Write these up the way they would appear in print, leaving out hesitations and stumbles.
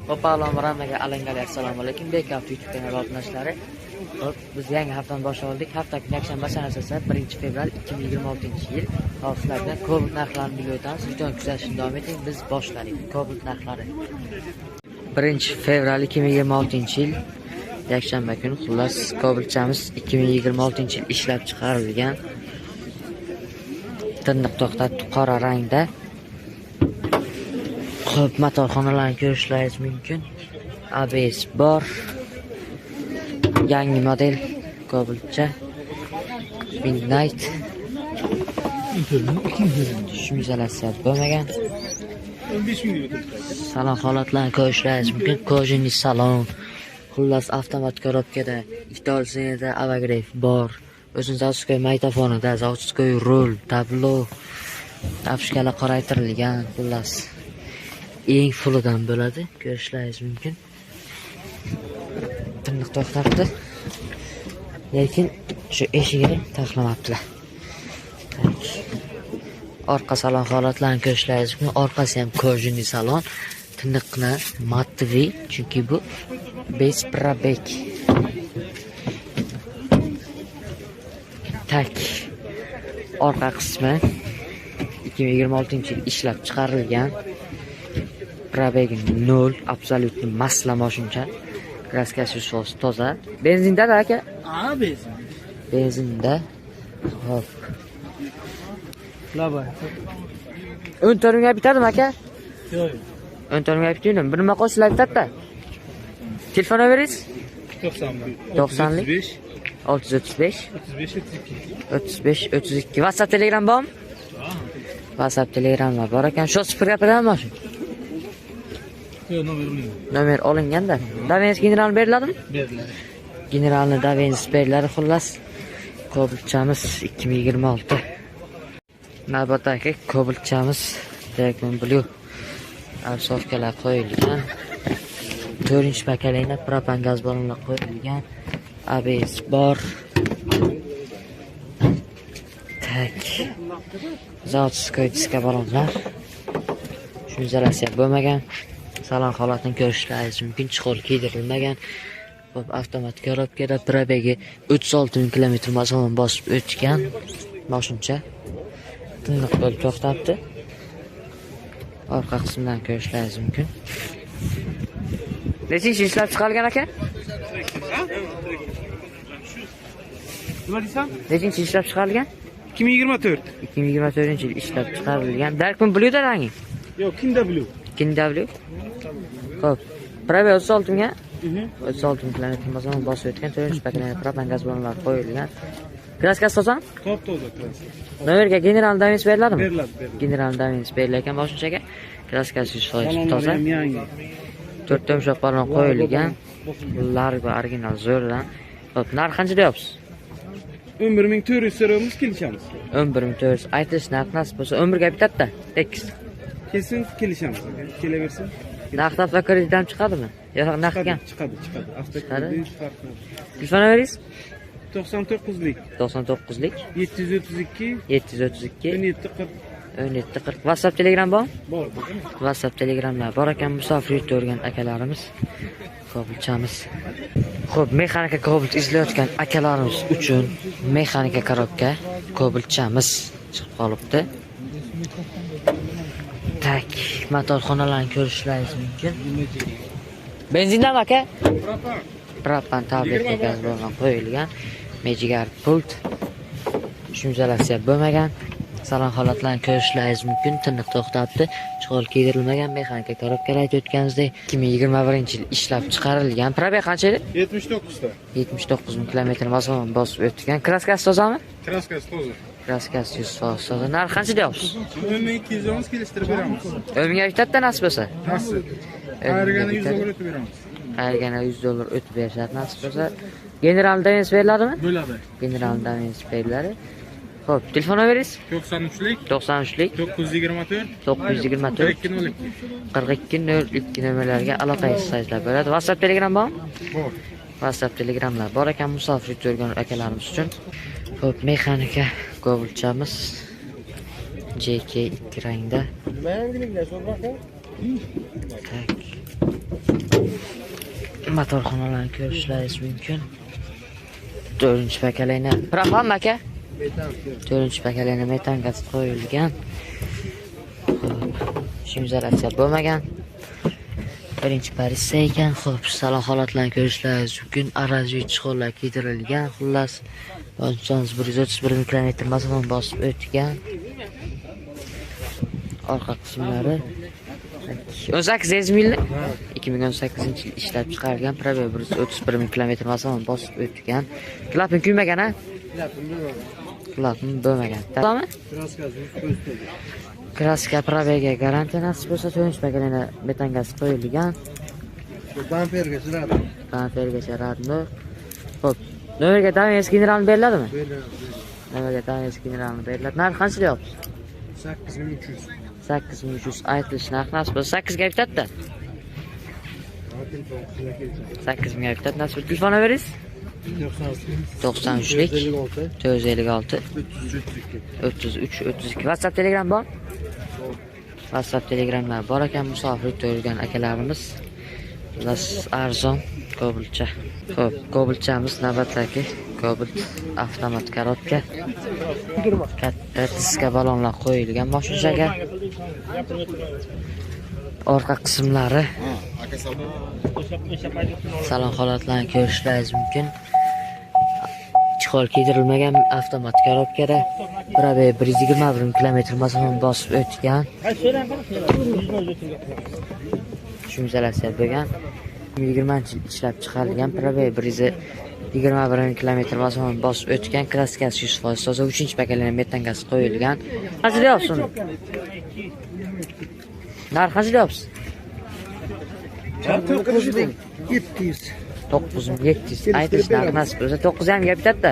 Ho'palom Ramaga alangalar. Assalomu alaykum. Bekaft YouTube kanali obunachilari. Biz yangi haftani boshladik. Hafta kuni yakshanba sanasi 1-fevral 2026-yil. Haftalarda Cobalt narxlarini bilib o'tamiz. Videoni kuzatishni davom eting. Biz boshladik. Cobalt narxlari. 1-fevral 2026-yil yakshanba kuni xullas Cobaltchamiz 2026-yil ishlab chiqarilgan. Tirnoq to'xtatib qora rangda. Xo'p, motorxonalarni ko'rishlaringiz mumkin. ABS bor. Yangi model Cobaltcha Midnight. Shimizalatsiya bo'lmagan. 15 ming deb Salon holatlarni ko'rishlaringiz mumkin. Kojinli salon. Xullas avtomat korobkada, ikkita avogref bor. O'zini zavодской magnitofonida, zavодской rul, tablo, afishkalar qoraytirilgan. Xullas eng fulidan bo'ladi, ko'rishlaringiz mumkin. Tirnoq to'xtatdi. Lekin shu eshigini taqlamabdilar. Orqa salon holatlarini ko'rishlaringiz mumkin. Orqasi ham kojinli salon. Tirnoqni matvi, chunki bu bez probek. Tak. Orqa qismi 2026-yil ishlab chiqarilgan. Probegi 0, absolut masla mashina. Kraskasi toza. Benzinda aka? Ha, benzin. Benzinda. Hop. Laba. Ön torunga bitadimi aka? Yo'q. Ön torunga bitadimi? Bir nima qo'shilib bitadi. Telefon beringiz? 90lik 635 35 32. WhatsApp Telegram bormi? WhatsApp Telegramlar bor ekan. Shu 0 gapiradimi shu? Yo'q, nomer olmayman. Nomer olinganda. Daveniz general beriladimi? Beriladi. Generalni Daveniz beriladi xullas. Cobaltchamiz 2026. Navbatdagi Cobaltchamiz Dragon Blue. Arsofkalar qo'yilgan. 4 pakalangda propan gaz ballonlar qo'yilgan. ABS bor. Tak. Zavодской diska ballonlar. Shimizalatsiya bo'lmagan. Salon holatini ko'rishlaringiz mumkin. Chuqur kiydirilmagan. Hop, avtomat korobkada probegi 36 km masofani bosib o'tgan mashincha. Tirnoq bo'lib to'xtabdi. Orqa qismidan ko'rishlaringiz mumkin. Nechinchi ishlab chiqarilgan aka? Nima deysan? Nechinchi ishlab chiqarilgan? 2024. 2024-yil ishlab chiqarilgan. Darkman Blue'da rangi? Yo'q, Kinda Blue. Kinda Blue. Xo'p. Probeg 36 ga 36 km masofani bosib o'tgan 4 pakalangda propan gaz ballonlar qo'yilgan. Kraskasi tozami? Top-toza. Nomerga general Daveniz beriladimi? Beriladi. General Daveniz berilgan mashinchaga. Kraskasi 100% toza. Yangi. 4 tomshaq ballon qo'yilgan. Largo original zo'rdan. Xo'p, narx qancha deyapsiz? 11400 so'raymiz, kelishamiz. 11400 aytish narx nasib bo'lsa 11 ga bitadi-da. Tekis. Kelsin, kelishamiz. Kelaversin. Naqd va kredit ham chiqadimi? Yo'q, naqdga. Chiqadi. Avtokredit farqi. Telefon beringiz? 99lik 99lik 732 732 1740 1740. WhatsApp Telegram bor? bor. WhatsApp Telegramlar bor ekan, musofir yurgan akalarimiz. Cobaltchamiz. Xo'p, mexanika Cobalt izlayotgan akalarimiz uchun mexanika korobka Cobaltchamiz chiqib qolibdi. Tak, motorxonalarni ko'rishlaringiz mumkin. Benzindami aka? Propan tabletga gaz ballon qo'yilgan. Mejigar pult. Shimizalatsiya bo'lmagan. Salon holatlarini ko'rishlaringiz mumkin. Tirnoq to'xtabdi. Chuqur kiydirilmagan mexanika korobkalar aytayotganingizdek 2021-yil ishlab chiqarilgan. Probeg qancha edi? 79 ta. 79 ming km masofani bosib o'tgan. Kraskasi tozami? Kraskasi toza. Kraskasi 100% toza. Narx qancha deyapsiz? 1200 kelishtirib beramiz. O'mga bitadi nasib bo'lsa. Nasib. Ayirgani 100 dollar o'tib beramiz. Ayirgani 100 dollar o'tib berishadi nasib bo'lsa. General Daveniz beriladimi? Bo'ladi. General Daveniz beriladi. Xo'p, telefon beringiz? 93lik 93lik 924 924 4202 nomerlarga aloqa qilsangizlar bo'ladi. WhatsApp Telegram bormi? Bor. WhatsApp Telegramlar bor ekan, musofir yurgan akalarimiz uchun. Xo'p, mexanika Cobaltchamiz JK 2 rangda. Tak. motorxonalarni ko'rishlaringiz mumkin. 4-pakalayni. Propan aka? Metan. 4-pakalayni metan gaz qo'yilgan. Shimizalatsiya bo'lmagan. Birinchi parissa ekan. Xo'p, salon holatlarni ko'rishlaringiz mumkin. Arazli chiqonlar kiydirilgan. Xullas, bossangiz 131 km masofani bosib o'tgan. Orqa qismlari 18 mil 2018-yil ishlab chiqarilgan. Probel 131 km masofani bosib o'tgan. Klapan kuymagan, ha? Klapan bo'lmagan. To'g'rimi? Kraska probelga garantiya nasib bo'lsa 4-pakalayni metan gaz qo'yilgan. Bampergacha radmi? Bampergacha radmi. Xo'p, nomerga Davies generalni beriladimi? Nomerga Davies generalni beriladi. Narxi qancha deyapsiz? 8300. 8300 aytilish narxi nasib bo'lsa 8 ga bitadi-da. 8 mingga bitadi. Nasib bo'lsa telefon beringiz? 93lik 456 33 32. WhatsApp Telegram bor? WhatsApp Telegramlar bor ekan, musofirlikda yurgan akalarimiz. Biz arzon Cobalt. Xo'p, Cobaltchamiz navbatdagi Cobalt avtomat korobka. Katta diska balonlar qo'yilgan mashinaga. Orqa qismlari salon holatlarini ko'rishlaringiz mumkin. Chiqol kiydirilmagan avtomat korobkada probel 121 km masofani bosib o'tgan. Shimizalatsiya bo'lgan. 20-yil ishlab chiqarilgan. Probel 121 km masofani bosib o'tgan. Kraskasi 100% toza, 3-pakalayni metan gaz qo'yilgan. Qancha deyapsiz uni? Narxi qancha deyapsiz? 9700. 9700 aytish narxi nasib bo'lsa 9.5 ga bitadi-da.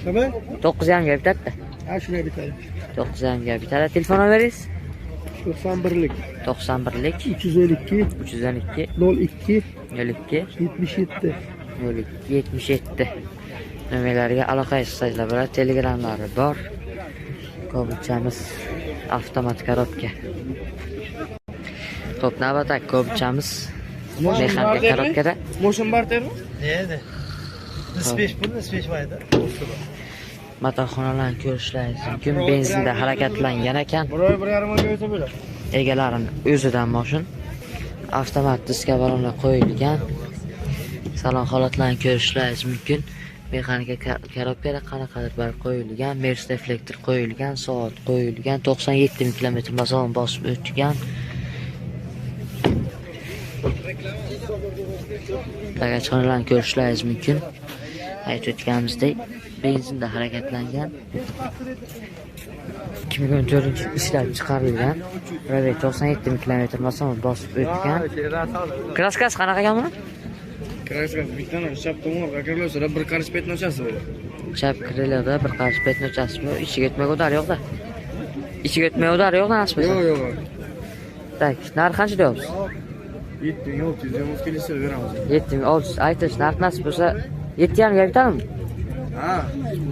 Nima? 9.5 ga bitadi-da. Ha, shunday bitadi. 9.5 ga bitadi. Telefon nomeringiz? 91lik 91lik 352 312 02 02 77. 77 nomerlariga aloqa qilsanglar bo'ladi. Telegramlari bor. Cobaltchamiz avtomat korobka. Xo'p, navbatdagi Cobaltchamiz mexanik korobkada. Motion bartermi? Neydi? Nispesh pul, nispesh mayda. Motorxonalarni ko'rishlaringiz mumkin. Benzinda harakatlangan ekan. 1.5 mingga o'ta bo'ladi. Egalarini o'zidan mashin. Avtomat diska balonlar qo'yilgan. Salon holatlarini ko'rishlaringiz mumkin. Mexanika korobkada qanaqadir bir qo'yilgan. Mercedes reflektor qo'yilgan, soat qo'yilgan. 97 ming km masofani bosib o'tgan. Bagajxonalarni ko'rishlaringiz mumkin. Aytib o'tganimizdek, benzinda harakatlangan. 2014-yil ishlab chiqarilgan. Probel 97 ming km masofani bosib o'tgan. Kraskasi qanaqa ekan buni? Kraskasi bittadan chap tomonga kirlasa, bir qarish petnochasi bor. Chap kirlarda bir qarish petnochasi bor. Ichiga o'tmaga udar yo'q-da. Ichiga o'tmaga udar yo'q-da nasib bo'lsa. Yo'q. Tak, narxi qancha deyapsiz? 7600 kelsa beramiz. 7600 aytish narxi nasib bo'lsa 7.5 ga bitadimi? Ha.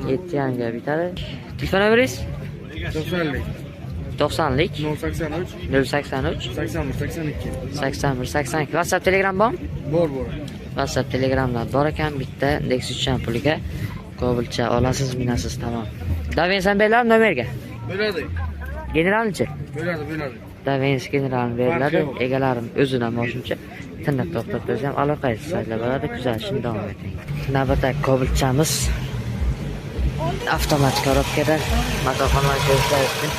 7.5 ga bitadi. Telefon nomeringiz? 90lik 90lik 083 083 81 82. 81 82. WhatsApp Telegram bor? Bor. WhatsApp Telegramlar bor ekan. Bitta Nexus puliga Cobaltcha olasiz, minasiz, tamom. Davensan beriladi nomerga. Bo'ladi. Generalnichi? Bo'ladi. Davens generalni beriladi. Egalarim o'zidan moshincha tinib to'xtab qo'ysam aloqa qilsanglar bo'ladi. Kuzatishni davom eting. Navbatdagi Cobaltchamiz avtomat korobkada motorxonalar ko'rishlaringiz uchun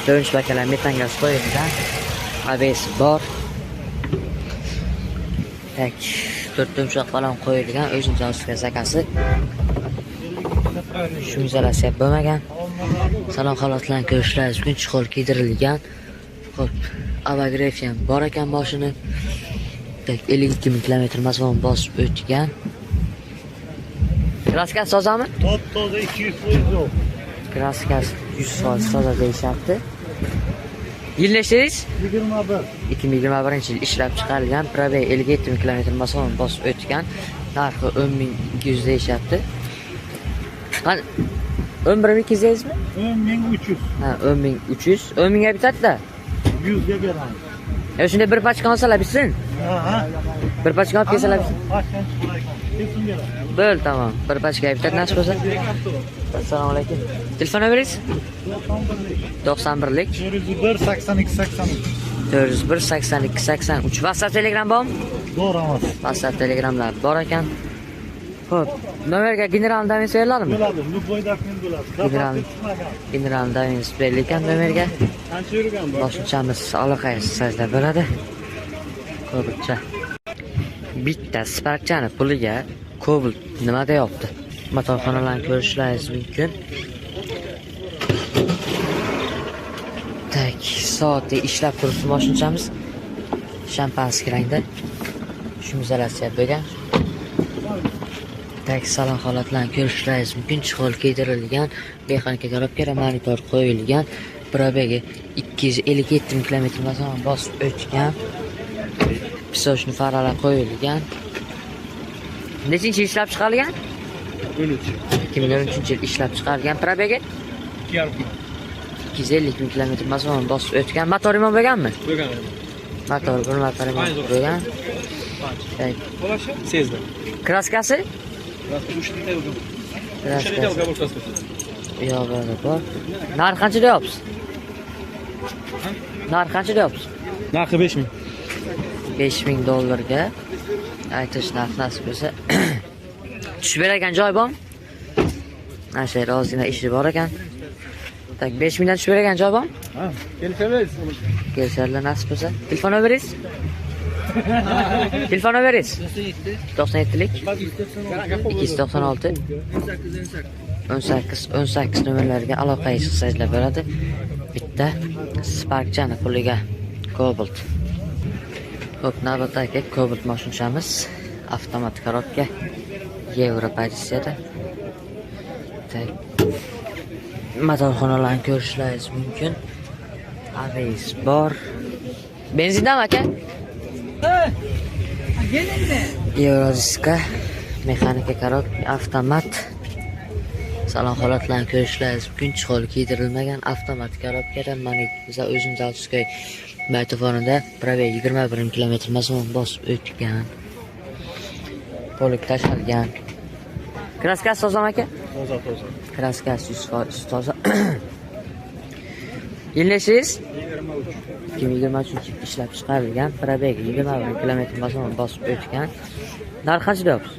4-pakalayni metan gaz qo'yilgan. ABS bor. Tak 4 tumshoq balon qo'yilgan. O'zining zavodga zakasi. Shimizalatsiya bo'lmagan. Salon holatlarini ko'rishlaringiz uchun chiqol kiydirilgan. Xo'p, avagrefiya bor ekan mashina. Tak 52 ming km masofani bosib o'tgan. Kraskasi tozami? Toza 200% yo'q. Kraskasi 100% toza deyishyapti. Yil nechdingiz? 21. 2021-yil ishlab chiqarilgan. Probel 57 ming km masofani bosib o'tgan. Narxi 10.200 deyishyapti. Qani 11.200 deysizmi? 10300. Ha, 10.300. 10.000 ga bitadi-da. 100 ga beramiz. Shunda bir pachka olsalar bitsin. Ha. Bir pachka olib kelsalar. Bo'l, tamam. Bir pachka bitta nasib bo'lsa. Assalomu alaykum. Telefon nomeringiz? 91lik 401 82 83. 401 82 83. WhatsApp, Telegram bormi? Doğru emas. WhatsApp, Telegramlar bor ekan. Xo'p, nomerga general davins beriladimi? Bo'ladi, любой dokument bo'ladi. General general davins berilgan nomerga. Qancha yurgan bu? Boshlanchamiz aloqaga sizda bo'ladi. Ko'pcha. Bitta sparkchani puliga Cobalt nima deyapti? Motorxonalarni ko'rishlaringiz mumkin. Tak, soatda ishlab turibdi mashinamiz. Shampanskiy rangda. Shumizalatsiya bo'lgan. Tak, salon holatlarni ko'rishlaringiz mumkin. Chig'ol kiydirilgan, mexanika korobkaga monitor qo'yilgan. Probegi 257 km masofa bosib o'tgan. Pisochni faralar qo'yilgan. Nechinchi yil ishlab chiqarilgan? 2013-yil ishlab chiqarilgan. Probegi 250 km masofa bosib o'tgan. Motor imon bo'lganmi? Bo'lgan. Motor bir motor imon bo'lgan. Bo'lashi? Sezdim. Kraskasi? Kraskasi. Yo'q, bor. Narx qancha deyapsiz? Narx qancha deyapsiz? Narxi 5000. $5000 aytish narx nasib bo'lsa. Tushib beradigan joy bormi? Mana shu yerda ozgina ishi bor ekan. Tak, 5000 dan tushib beradigan joy bormi? Ha, kelishamiz. Kelsalar nasib bo'lsa. Telefon nomeringiz? Telefon nomeringiz? 97lik 296 18 nomerlarga aloqaga chiqsanglar bo'ladi. Bitta sparkchani puliga Cobalt. Xo'p, navbatdagi Cobalt mashinamiz avtomat korobka Yevro pozitsiyada. Tak, motorxonalarni ko'rishlaringiz mumkin. ABS bor. Benzindami aka? Eurodiska mexanika korobka avtomat. Salon holatlarni ko'rishlaringiz mumkin. Chig'ol kiydirilmagan avtomat korobkada mana biza o'zimiz Altuskoy baytofonida probeg 21 km masofa bosib o'tgan. Polik tashlangan. Kraskasi tozami aka? Toza. Kraskasi 100% toza. Yillashingiz 2023 ishlab chiqarilgan. Probeg 21 km masofa bosib o'tgan. Narx qancha deyapsiz?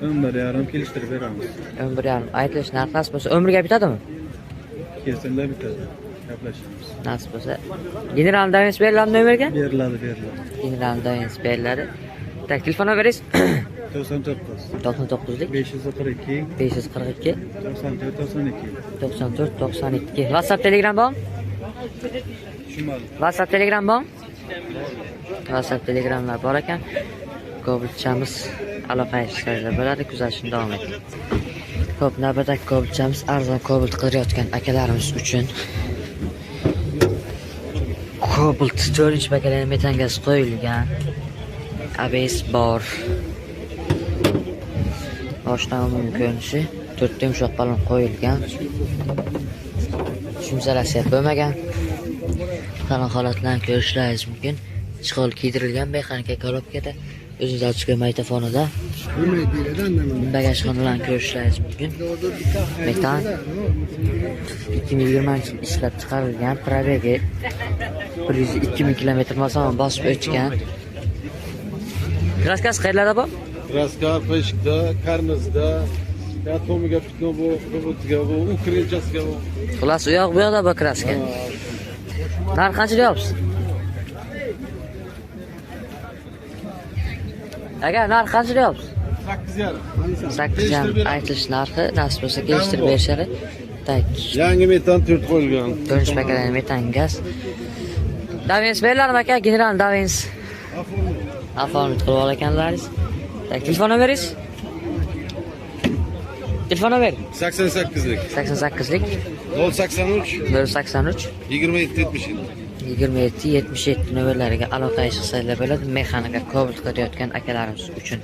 11,5 kelishtirib beramiz. 11,5 aytilish narx nasib bo'lsa umrga bitadimi? Kelsinlar bitadi. Gaplashamiz. Nasib bo'lsa. General davins beriladi nomerga? Beriladi. General davins beriladi. Tak, telefon nomeringiz? 99 99lik 542 542 94 92. 94 92. WhatsApp, Telegram bormi? WhatsApp, Telegram bormi? WhatsApp, Telegramlar bor ekan. Cobaltchamiz aloqaga chiqishlar bo'ladi, kuzatishni davom eting. Xo'p, navbatdagi Cobaltchamiz arzon Cobalt qidirayotgan akalarimiz uchun. Cobalt 4-paketli metan gaz qo'yilgan. ABS bor. Boshdan umumiy ko'rinishi 4 yumshoq balon qo'yilgan. Shumzalasi bo'lmagan. Salon holatlarni ko'rishlaringiz mumkin. Chig'ol kiydirilgan mexanika korobkada o'zingiz ochgan maytafonida. Bagajxonalarni ko'rishlaringiz mumkin. Metan 2020 ishlab chiqarilgan. Probegi 102 km masofa bosib o'tgan. Kraskasi qayerlarda bor? Kraska peshikda, karnizda, atomiga pitno bu, robotga bu, ukrechasiga bu. Xullas, u yoq bu yoqda bor kraska. Narx qancha deyapsiz? Aka, narx qancha deyapsiz? 8,5. 8,5 aytilish narxi, nasib bo'lsa kelishtirib berishadi. Tak, Yangi metan 4 qo'yilgan. 4-paketli metan gaz. Davins beriladimi aka? General davins. Afonni qilib ol ekanlaringiz. Tak, telefon nomeringiz? Telefon nomeri? 88lik 88lik 083 083 2777. 27 77 nomerlariga aloqaga chiqsanglar bo'ladi. Mexanika Cobalt qidirayotgan akalarimiz uchun.